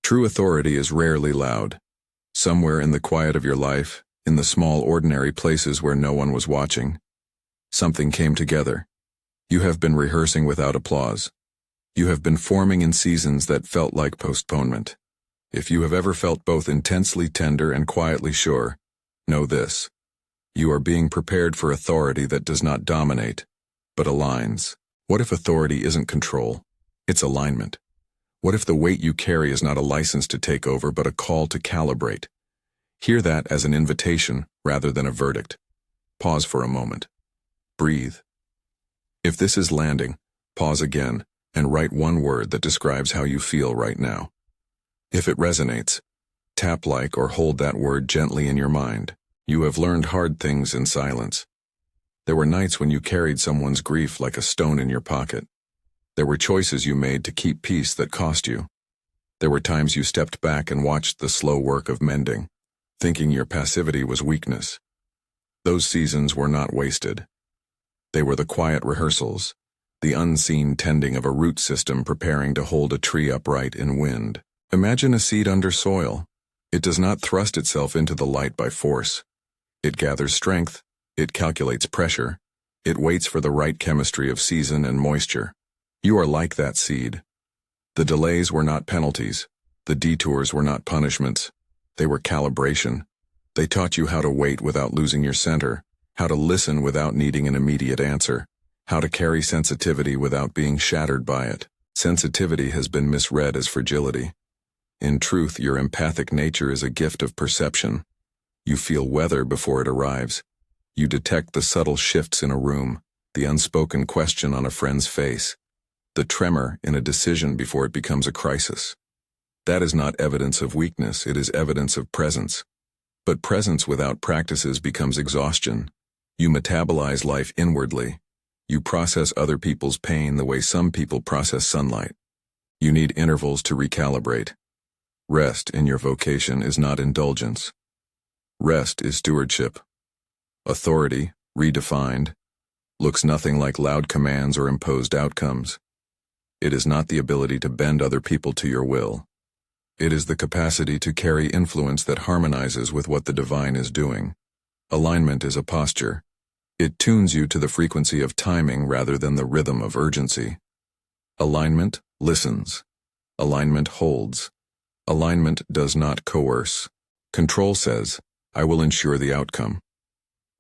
True authority is rarely loud. Somewhere in the quiet of your life, in the small ordinary places where no one was watching, something came together. You have been rehearsing without applause. You have been forming in seasons that felt like postponement. If you have ever felt both intensely tender and quietly sure, know this. You are being prepared for authority that does not dominate, but aligns. What if authority isn't control? It's alignment. What if the weight you carry is not a license to take over, but a call to calibrate? Hear that as an invitation rather than a verdict. Pause for a moment. Breathe. If this is landing, pause again and write one word that describes how you feel right now. If it resonates, tap like or hold that word gently in your mind. You have learned hard things in silence. There were nights when you carried someone's grief like a stone in your pocket. There were choices you made to keep peace that cost you. There were times you stepped back and watched the slow work of mending, thinking your passivity was weakness. Those seasons were not wasted. They were the quiet rehearsals, the unseen tending of a root system preparing to hold a tree upright in wind. Imagine a seed under soil. It does not thrust itself into the light by force. It gathers strength, it calculates pressure, it waits for the right chemistry of season and moisture. You are like that seed. The delays were not penalties. The detours were not punishments. They were calibration. They taught you how to wait without losing your center, how to listen without needing an immediate answer, how to carry sensitivity without being shattered by it. Sensitivity has been misread as fragility. In truth, your empathic nature is a gift of perception. You feel weather before it arrives. You detect the subtle shifts in a room, the unspoken question on a friend's face, the tremor in a decision before it becomes a crisis. That is not evidence of weakness, it is evidence of presence. But presence without practices becomes exhaustion. You metabolize life inwardly. You process other people's pain the way some people process sunlight. You need intervals to recalibrate. Rest in your vocation is not indulgence. Rest is stewardship. Authority, redefined, looks nothing like loud commands or imposed outcomes. It is not the ability to bend other people to your will. It is the capacity to carry influence that harmonizes with what the divine is doing. Alignment is a posture. It tunes you to the frequency of timing rather than the rhythm of urgency. Alignment listens. Alignment holds. Alignment does not coerce. Control says, I will ensure the outcome.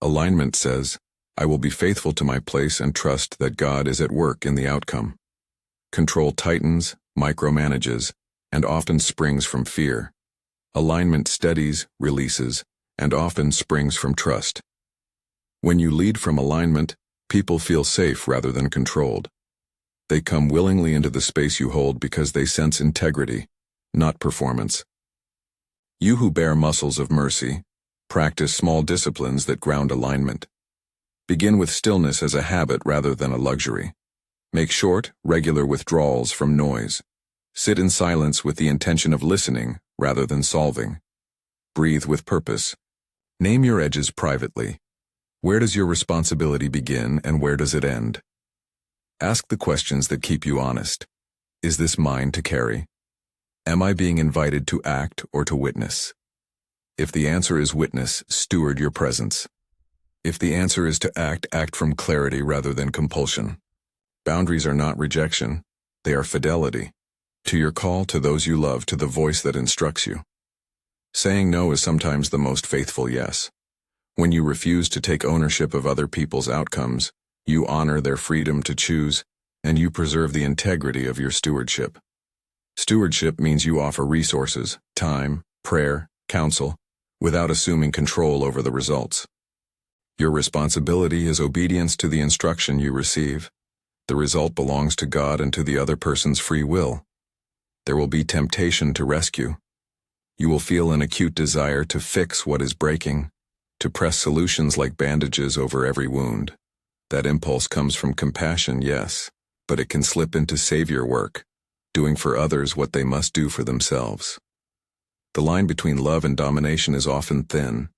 Alignment says, I will be faithful to my place and trust that God is at work in the outcome. Control tightens, micromanages, and often springs from fear. Alignment steadies, releases, and often springs from trust. When you lead from alignment, people feel safe rather than controlled. They come willingly into the space you hold because they sense integrity, not performance. You who bear muscles of mercy, practice small disciplines that ground alignment. Begin with stillness as a habit rather than a luxury. Make short, regular withdrawals from noise. Sit in silence with the intention of listening rather than solving. Breathe with purpose. Name your edges privately. Where does your responsibility begin and where does it end? Ask the questions that keep you honest. Is this mine to carry? Am I being invited to act or to witness? If the answer is witness, steward your presence. If the answer is to act, act from clarity rather than compulsion. Boundaries are not rejection, they are fidelity. To your call, to those you love, to the voice that instructs you. Saying no is sometimes the most faithful yes. When you refuse to take ownership of other people's outcomes, you honor their freedom to choose, and you preserve the integrity of your stewardship. Stewardship means you offer resources, time, prayer, counsel, without assuming control over the results. Your responsibility is obedience to the instruction you receive. The result belongs to God and to the other person's free will. There will be temptation to rescue. You will feel an acute desire to fix what is breaking, to press solutions like bandages over every wound. That impulse comes from compassion, yes, but it can slip into savior work, doing for others what they must do for themselves. The line between love and domination is often thin.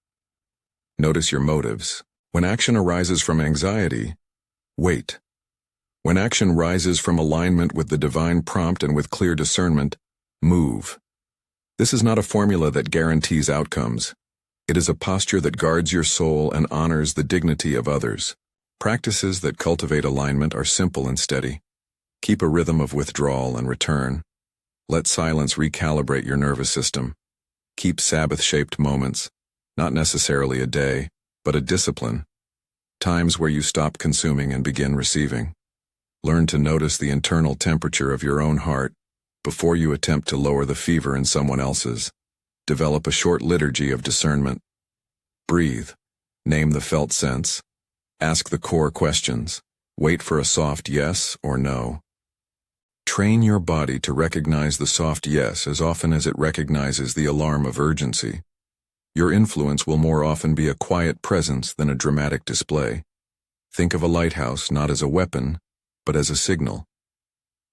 Notice your motives. When action arises from anxiety, wait. When action rises from alignment with the divine prompt and with clear discernment, move. This is not a formula that guarantees outcomes. It is a posture that guards your soul and honors the dignity of others. Practices that cultivate alignment are simple and steady. Keep a rhythm of withdrawal and return. Let silence recalibrate your nervous system. Keep Sabbath-shaped moments, not necessarily a day, but a discipline. Times where you stop consuming and begin receiving. Learn to notice the internal temperature of your own heart before you attempt to lower the fever in someone else's. Develop a short liturgy of discernment. Breathe. Name the felt sense. Ask the core questions. Wait for a soft yes or no. Train your body to recognize the soft yes as often as it recognizes the alarm of urgency. Your influence will more often be a quiet presence than a dramatic display. Think of a lighthouse not as a weapon, but as a signal.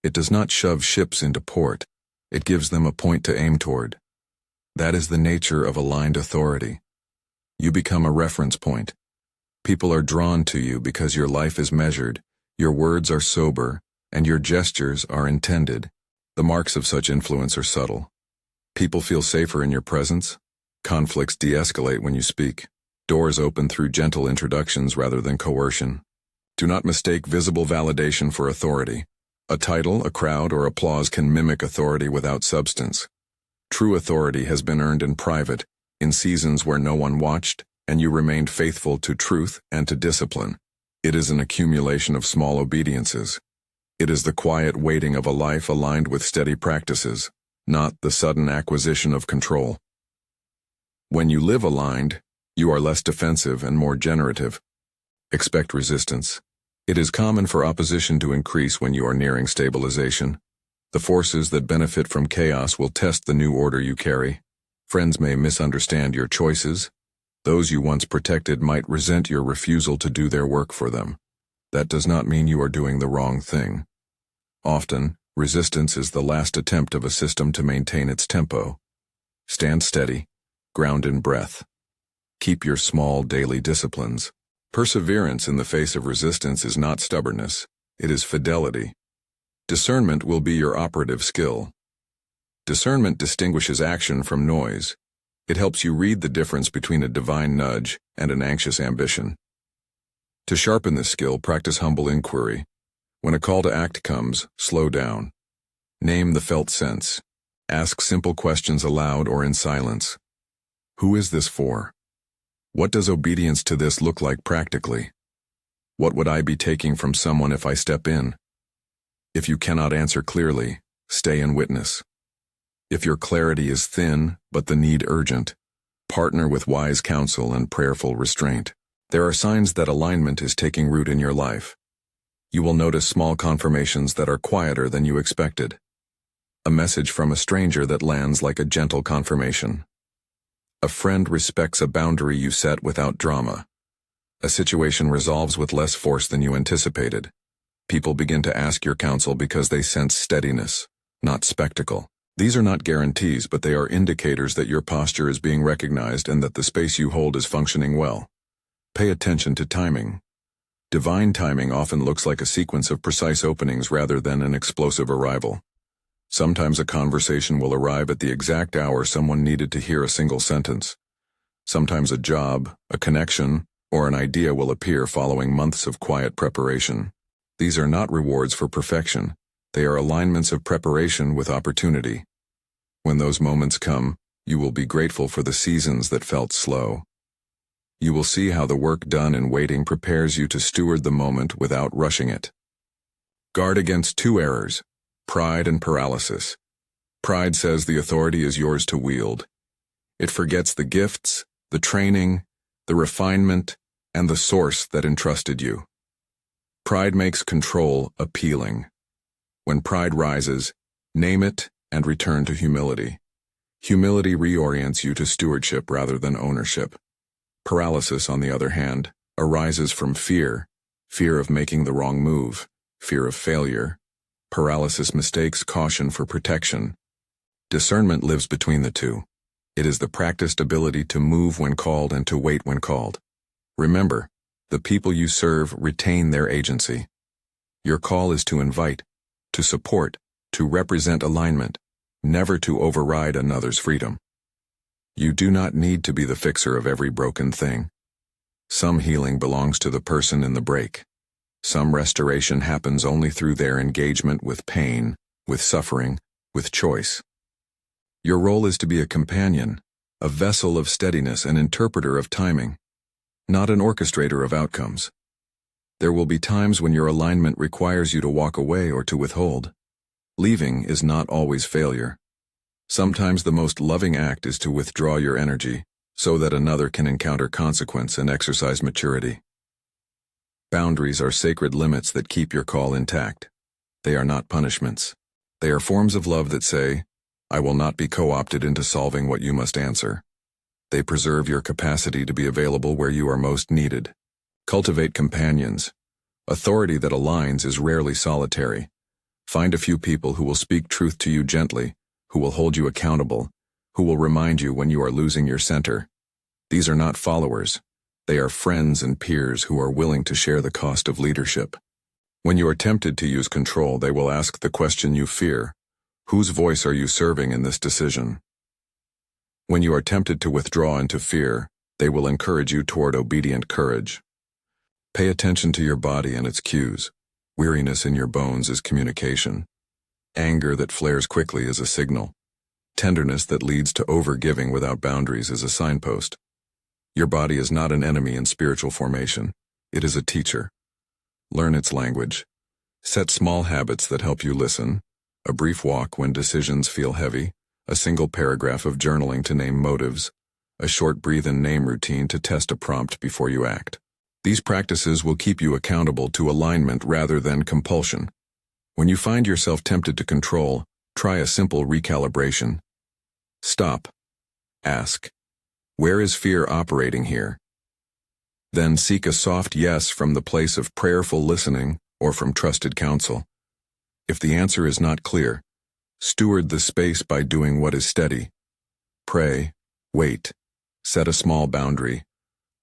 It does not shove ships into port. It gives them a point to aim toward. That is the nature of aligned authority. You become a reference point. People are drawn to you because your life is measured, your words are sober, and your gestures are intended. The marks of such influence are subtle. People feel safer in your presence. Conflicts de-escalate when you speak. Doors open through gentle introductions rather than coercion. Do not mistake visible validation for authority. A title, a crowd, or applause can mimic authority without substance. True authority has been earned in private, in seasons where no one watched, and you remained faithful to truth and to discipline. It is an accumulation of small obediences. It is the quiet waiting of a life aligned with steady practices, not the sudden acquisition of control. When you live aligned, you are less defensive and more generative. Expect resistance. It is common for opposition to increase when you are nearing stabilization. The forces that benefit from chaos will test the new order you carry. Friends may misunderstand your choices. Those you once protected might resent your refusal to do their work for them. That does not mean you are doing the wrong thing. Often, resistance is the last attempt of a system to maintain its tempo. Stand steady, ground in breath. Keep your small daily disciplines. Perseverance in the face of resistance is not stubbornness, it is fidelity. Discernment will be your operative skill. Discernment distinguishes action from noise. It helps you read the difference between a divine nudge and an anxious ambition. To sharpen this skill, practice humble inquiry. When a call to act comes, slow down. Name the felt sense. Ask simple questions aloud or in silence. Who is this for? What does obedience to this look like practically? What would I be taking from someone if I step in? If you cannot answer clearly, stay in witness. If your clarity is thin, but the need urgent, partner with wise counsel and prayerful restraint. There are signs that alignment is taking root in your life. You will notice small confirmations that are quieter than you expected. A message from a stranger that lands like a gentle confirmation. A friend respects a boundary you set without drama. A situation resolves with less force than you anticipated. People begin to ask your counsel because they sense steadiness, not spectacle. These are not guarantees, but they are indicators that your posture is being recognized and that the space you hold is functioning well. Pay attention to timing. Divine timing often looks like a sequence of precise openings rather than an explosive arrival. Sometimes a conversation will arrive at the exact hour someone needed to hear a single sentence. Sometimes a job, a connection, or an idea will appear following months of quiet preparation. These are not rewards for perfection. They are alignments of preparation with opportunity. When those moments come, you will be grateful for the seasons that felt slow. You will see how the work done in waiting prepares you to steward the moment without rushing it. Guard against two errors: pride and paralysis. Pride says the authority is yours to wield. It forgets the gifts, the training, the refinement, and the source that entrusted you. Pride makes control appealing. When pride rises, name it and return to humility. Humility reorients you to stewardship rather than ownership. Paralysis, on the other hand, arises from fear of making the wrong move, fear of failure. Paralysis mistakes caution for protection. Discernment lives between the two. It is the practiced ability to move when called and to wait when called. Remember, the people you serve retain their agency. Your call is to invite, to support, to represent alignment, never to override another's freedom. You do not need to be the fixer of every broken thing. Some healing belongs to the person in the break. Some restoration happens only through their engagement with pain, with suffering, with choice. Your role is to be a companion, a vessel of steadiness, an interpreter of timing, not an orchestrator of outcomes. There will be times when your alignment requires you to walk away or to withhold. Leaving is not always failure. Sometimes the most loving act is to withdraw your energy so that another can encounter consequence and exercise maturity. Boundaries are sacred limits that keep your call intact. They are not punishments. They are forms of love that say, I will not be co-opted into solving what you must answer. They preserve your capacity to be available where you are most needed. Cultivate companions. Authority that aligns is rarely solitary. Find a few people who will speak truth to you gently, who will hold you accountable, who will remind you when you are losing your center. These are not followers. They are friends and peers who are willing to share the cost of leadership. When you are tempted to use control, they will ask the question you fear: whose voice are you serving in this decision? When you are tempted to withdraw into fear, they will encourage you toward obedient courage. Pay attention to your body and its cues. Weariness in your bones is communication. Anger that flares quickly is a signal. Tenderness that leads to overgiving without boundaries is a signpost. Your body is not an enemy in spiritual formation. It is a teacher. Learn its language. Set small habits that help you listen. A brief walk when decisions feel heavy. A single paragraph of journaling to name motives. A short breathe and name routine to test a prompt before you act. These practices will keep you accountable to alignment rather than compulsion. When you find yourself tempted to control, try a simple recalibration. Stop. Ask, where is fear operating here? Then seek a soft yes from the place of prayerful listening or from trusted counsel. If the answer is not clear, steward the space by doing what is steady. Pray, wait, set a small boundary.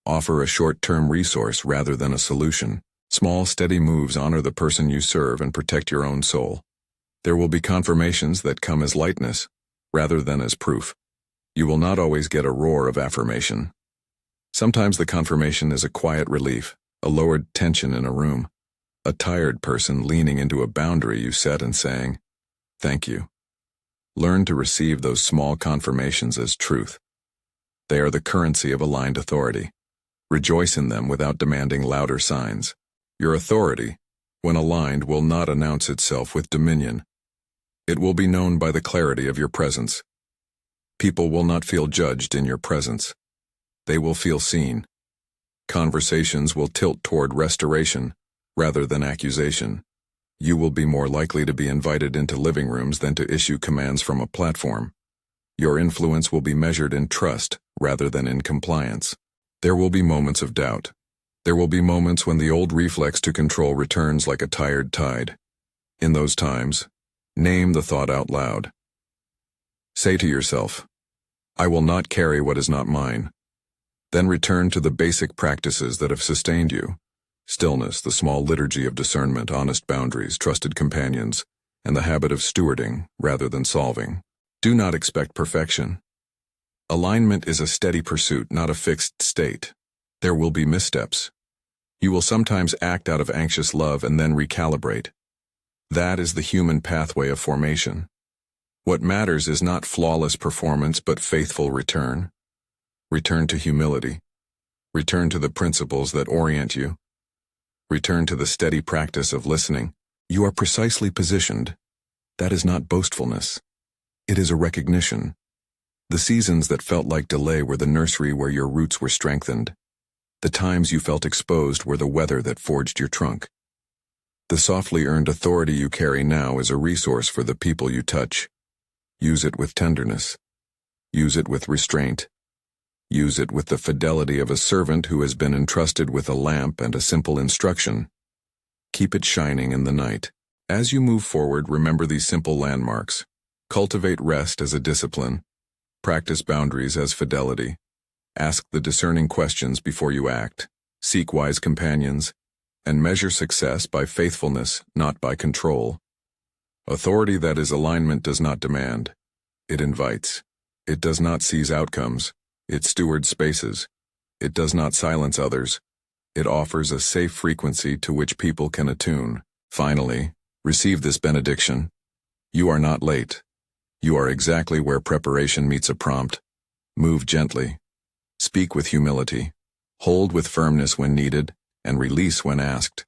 Offer a short-term resource rather than a solution. Small, steady moves honor the person you serve and protect your own soul. There will be confirmations that come as lightness, rather than as proof. You will not always get a roar of affirmation. Sometimes the confirmation is a quiet relief, a lowered tension in a room, a tired person leaning into a boundary you set and saying, "Thank you." Learn to receive those small confirmations as truth. They are the currency of aligned authority. Rejoice in them without demanding louder signs. Your authority, when aligned, will not announce itself with dominion. It will be known by the clarity of your presence. People will not feel judged in your presence. They will feel seen. Conversations will tilt toward restoration rather than accusation. You will be more likely to be invited into living rooms than to issue commands from a platform. Your influence will be measured in trust rather than in compliance. There will be moments of doubt. There will be moments when the old reflex to control returns like a tired tide. In those times, name the thought out loud. Say to yourself, "I will not carry what is not mine." Then return to the basic practices that have sustained you. Stillness, the small liturgy of discernment, honest boundaries, trusted companions, and the habit of stewarding rather than solving. Do not expect perfection. Alignment is a steady pursuit, not a fixed state. There will be missteps. You will sometimes act out of anxious love and then recalibrate. That is the human pathway of formation. What matters is not flawless performance but faithful return. Return to humility. Return to the principles that orient you. Return to the steady practice of listening. You are precisely positioned. That is not boastfulness. It is a recognition. The seasons that felt like delay were the nursery where your roots were strengthened. The times you felt exposed were the weather that forged your trunk. The softly earned authority you carry now is a resource for the people you touch. Use it with tenderness. Use it with restraint. Use it with the fidelity of a servant who has been entrusted with a lamp and a simple instruction. Keep it shining in the night. As you move forward, remember these simple landmarks. Cultivate rest as a discipline. Practice boundaries as fidelity. Ask the discerning questions before you act. Seek wise companions. And measure success by faithfulness, not by control. Authority that is alignment does not demand. It invites. It does not seize outcomes. It stewards spaces. It does not silence others. It offers a safe frequency to which people can attune. Finally, receive this benediction. You are not late. You are exactly where preparation meets a prompt. Move gently. Speak with humility. Hold with firmness when needed, and release when asked.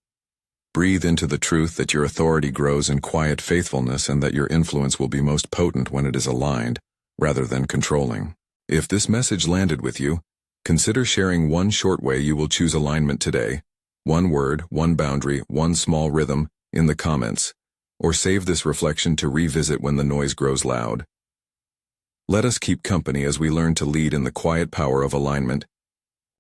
Breathe into the truth that your authority grows in quiet faithfulness and that your influence will be most potent when it is aligned, rather than controlling. If this message landed with you, consider sharing one short way you will choose alignment today. One word, one boundary, one small rhythm, in the comments. Or save this reflection to revisit when the noise grows loud. Let us keep company as we learn to lead in the quiet power of alignment,